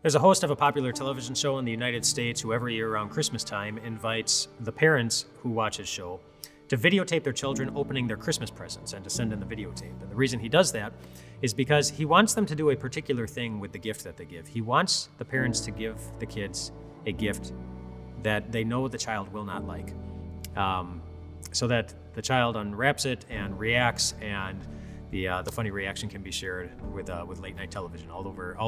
There's a host of a popular television show in the United States who every year around Christmas time invites the parents who watch his show to videotape their children opening their Christmas presents and to send in the videotape. And the reason he does that is because he wants them to do a particular thing with the gift that they give. He wants the parents to give the kids a gift that they know the child will not like, so that the child unwraps it and reacts, and the funny reaction can be shared with late night television all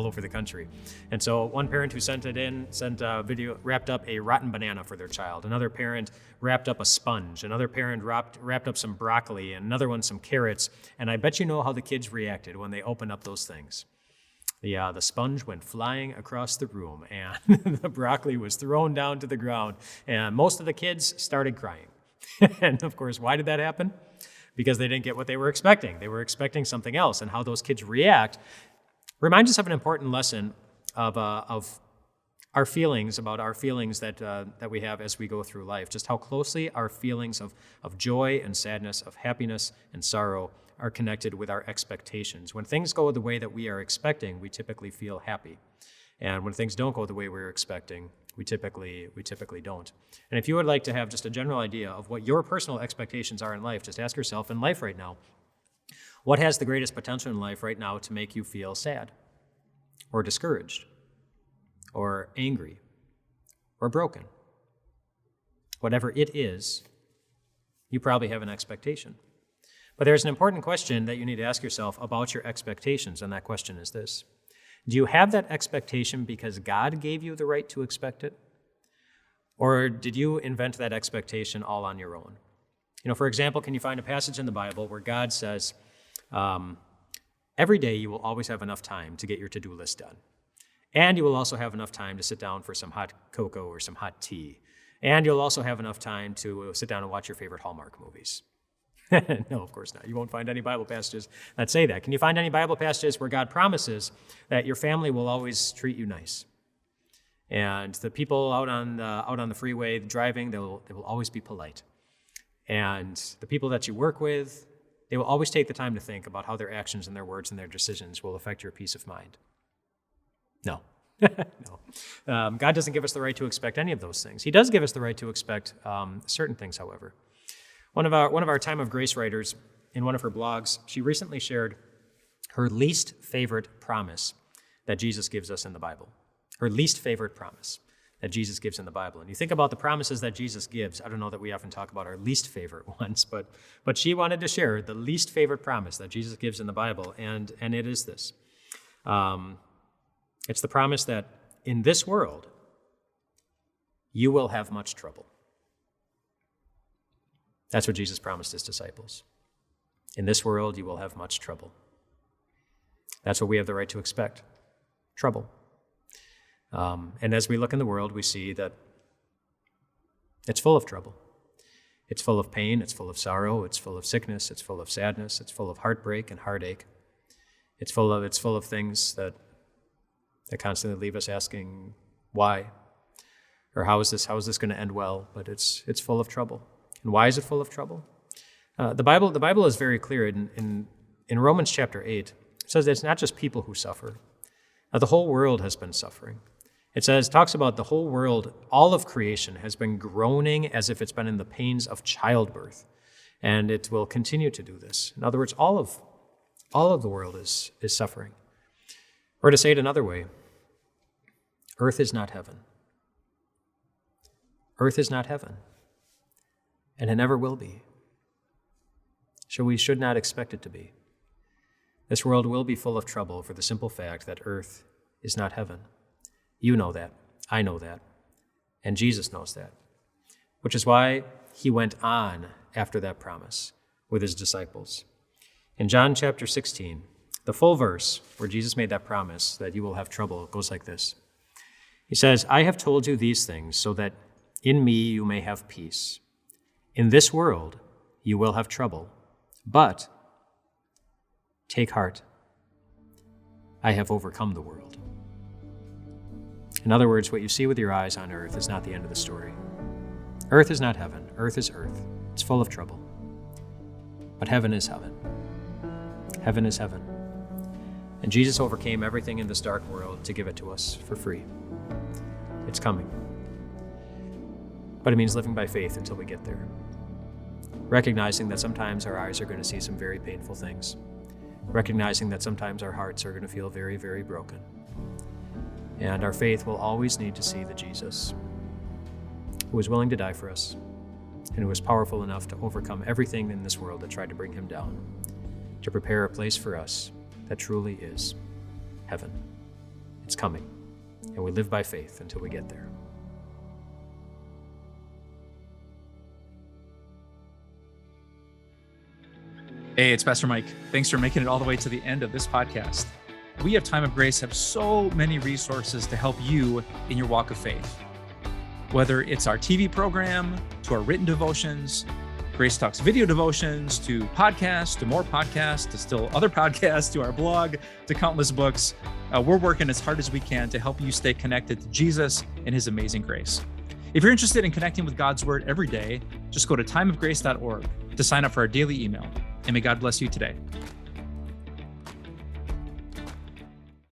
over the country. And so one parent who sent a video, wrapped up a rotten banana for their child. Another parent wrapped up a sponge. Another parent wrapped up some broccoli, and another one some carrots. And I bet you know how the kids reacted when they opened up those things. The sponge went flying across the room, and the broccoli was thrown down to the ground, and most of the kids started crying. And of course, why did that happen? Because they didn't get what they were expecting. They were expecting something else, and how those kids react reminds us of an important lesson of our feelings, about our feelings that we have as we go through life, just how closely our feelings of joy and sadness, of happiness and sorrow are connected with our expectations. When things go the way that we are expecting, we typically feel happy. And when things don't go the way we're expecting, we typically don't. And if you would like to have just a general idea of what your personal expectations are in life, just ask yourself, in life right now, what has the greatest potential in life right now to make you feel sad or discouraged or angry or broken? Whatever it is, you probably have an expectation. But there's an important question that you need to ask yourself about your expectations, and that question is this: do you have that expectation because God gave you the right to expect it? Or did you invent that expectation all on your own? For example, can you find a passage in the Bible where God says, every day you will always have enough time to get your to-do list done. And you will also have enough time to sit down for some hot cocoa or some hot tea. And you'll also have enough time to sit down and watch your favorite Hallmark movies. No, of course not. You won't find any Bible passages that say that. Can you find any Bible passages where God promises that your family will always treat you nice? And the people out on the freeway driving, they will always be polite. And the people that you work with, they will always take the time to think about how their actions and their words and their decisions will affect your peace of mind. No. No. God doesn't give us the right to expect any of those things. He does give us the right to expect certain things, however. One of our Time of Grace writers, in one of her blogs, she recently shared her least favorite promise that Jesus gives us in the Bible. Her least favorite promise that Jesus gives in the Bible. And you think about the promises that Jesus gives. I don't know that we often talk about our least favorite ones, but she wanted to share the least favorite promise that Jesus gives in the Bible, and it is this. It's the promise that in this world, you will have much trouble. That's what Jesus promised his disciples. In this world, you will have much trouble. That's what we have the right to expect, trouble. And as we look in the world, we see that it's full of trouble. It's full of pain, it's full of sorrow, it's full of sickness, it's full of sadness, it's full of heartbreak and heartache. It's full of things that constantly leave us asking why, or how is this going to end well? But it's full of trouble. And why is it full of trouble? The Bible is very clear in Romans chapter 8. It says that it's not just people who suffer. The whole world has been suffering. It talks about the whole world, all of creation has been groaning as if it's been in the pains of childbirth, and it will continue to do this. In other words, all of the world is suffering. Or to say it another way, earth is not heaven. Earth is not heaven. And it never will be. So we should not expect it to be. This world will be full of trouble for the simple fact that earth is not heaven. You know that. I know that. And Jesus knows that. Which is why he went on after that promise with his disciples. In John chapter 16, the full verse where Jesus made that promise that you will have trouble goes like this. He says, I have told you these things so that in me you may have peace. In this world, you will have trouble, but take heart. I have overcome the world. In other words, what you see with your eyes on earth is not the end of the story. Earth is not heaven. Earth is earth. It's full of trouble. But heaven is heaven. Heaven is heaven. And Jesus overcame everything in this dark world to give it to us for free. It's coming. But it means living by faith until we get there. Recognizing that sometimes our eyes are going to see some very painful things. Recognizing that sometimes our hearts are going to feel very, very broken. And our faith will always need to see the Jesus who was willing to die for us and who was powerful enough to overcome everything in this world that tried to bring him down, to prepare a place for us that truly is heaven. It's coming, and we live by faith until we get there. Hey, it's Pastor Mike. Thanks for making it all the way to the end of this podcast. We at Time of Grace have so many resources to help you in your walk of faith. Whether it's our TV program, to our written devotions, Grace Talks video devotions, to podcasts, to more podcasts, to still other podcasts, to our blog, to countless books, we're working as hard as we can to help you stay connected to Jesus and his amazing grace. If you're interested in connecting with God's word every day, just go to timeofgrace.org to sign up for our daily email. And may God bless you today.